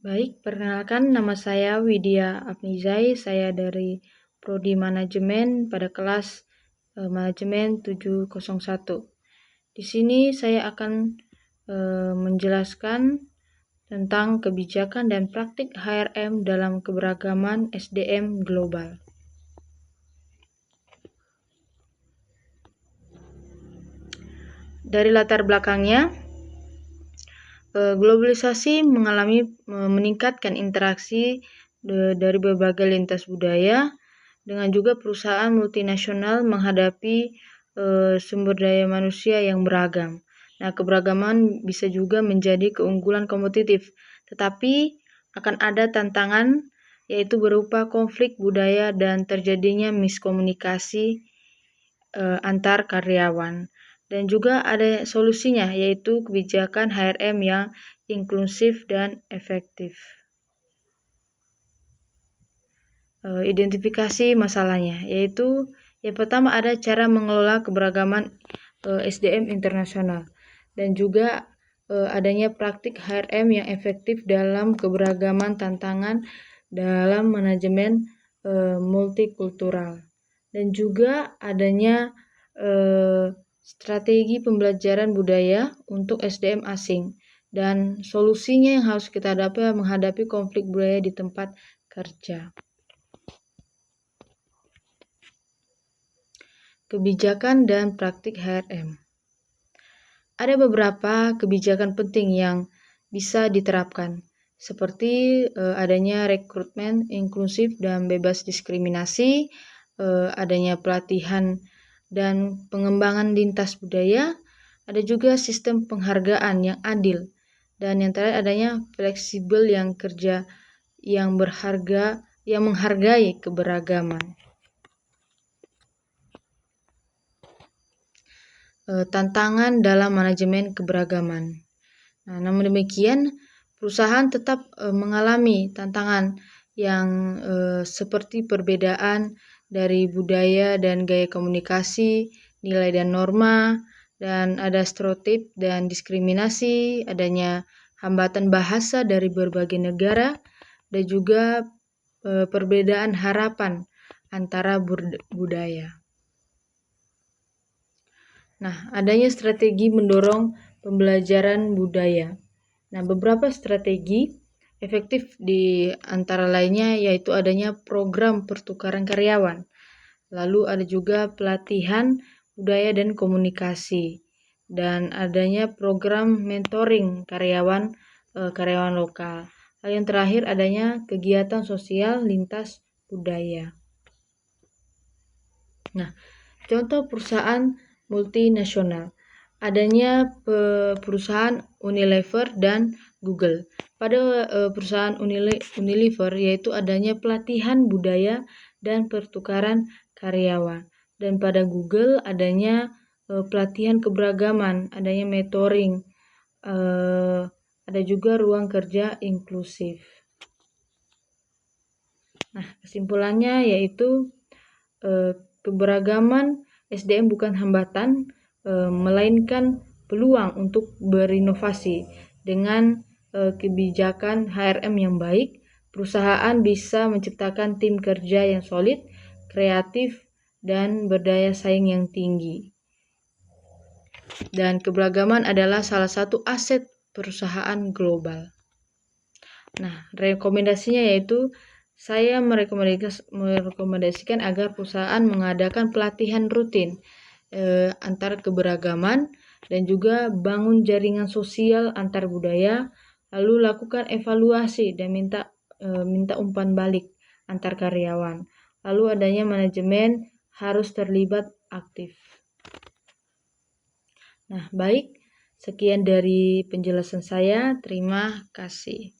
Baik, perkenalkan nama saya Widya Apnizai, saya dari Prodi Manajemen pada kelas Manajemen 701. Di sini saya akan menjelaskan tentang kebijakan dan praktik HRM dalam keberagaman SDM global. Dari latar belakangnya, globalisasi meningkatkan interaksi dari berbagai lintas budaya dengan juga perusahaan multinasional menghadapi sumber daya manusia yang beragam. Nah, keberagaman bisa juga menjadi keunggulan kompetitif, tetapi akan ada tantangan yaitu berupa konflik budaya dan terjadinya miskomunikasi antar karyawan. Dan juga ada solusinya, yaitu kebijakan HRM yang inklusif dan efektif. Identifikasi masalahnya, yaitu yang pertama ada cara mengelola keberagaman SDM internasional, dan juga adanya praktik HRM yang efektif dalam keberagaman tantangan dalam manajemen multikultural, dan juga adanya strategi pembelajaran budaya untuk SDM asing, dan solusinya yang harus kita dapat menghadapi konflik budaya di tempat kerja. Kebijakan dan praktik HRM. Ada beberapa kebijakan penting yang bisa diterapkan, seperti adanya rekrutmen inklusif dan bebas diskriminasi, adanya pelatihan dan pengembangan lintas budaya, ada juga sistem penghargaan yang adil, dan yang terakhir adanya fleksibel yang kerja yang berharga, yang menghargai keberagaman. Tantangan dalam manajemen keberagaman. Nah, namun demikian, perusahaan tetap mengalami tantangan yang seperti perbedaan dari budaya dan gaya komunikasi, nilai dan norma, dan ada stereotip dan diskriminasi, adanya hambatan bahasa dari berbagai negara, dan juga perbedaan harapan antara budaya. Nah, adanya strategi mendorong pembelajaran budaya. Nah, beberapa strategi efektif di antara lainnya yaitu adanya program pertukaran karyawan. Lalu ada juga pelatihan budaya dan komunikasi, dan adanya program mentoring karyawan lokal. Lalu yang terakhir adanya kegiatan sosial lintas budaya. Nah, contoh perusahaan multinasional, adanya perusahaan Unilever dan Google. Pada perusahaan Unilever yaitu adanya pelatihan budaya dan pertukaran karyawan, dan pada Google adanya pelatihan keberagaman, adanya mentoring, ada juga ruang kerja inklusif. Nah, kesimpulannya yaitu keberagaman SDM bukan hambatan, melainkan peluang untuk berinovasi. Dengan kebijakan HRM yang baik, perusahaan bisa menciptakan tim kerja yang solid, kreatif, dan berdaya saing yang tinggi. Dan keberagaman adalah salah satu aset perusahaan global. Nah, rekomendasinya yaitu saya merekomendasikan agar perusahaan mengadakan pelatihan rutin antar keberagaman, dan juga bangun jaringan sosial antar budaya, lalu lakukan evaluasi dan minta umpan balik antar karyawan. Lalu adanya manajemen harus terlibat aktif. Nah, baik, sekian dari penjelasan saya. Terima kasih.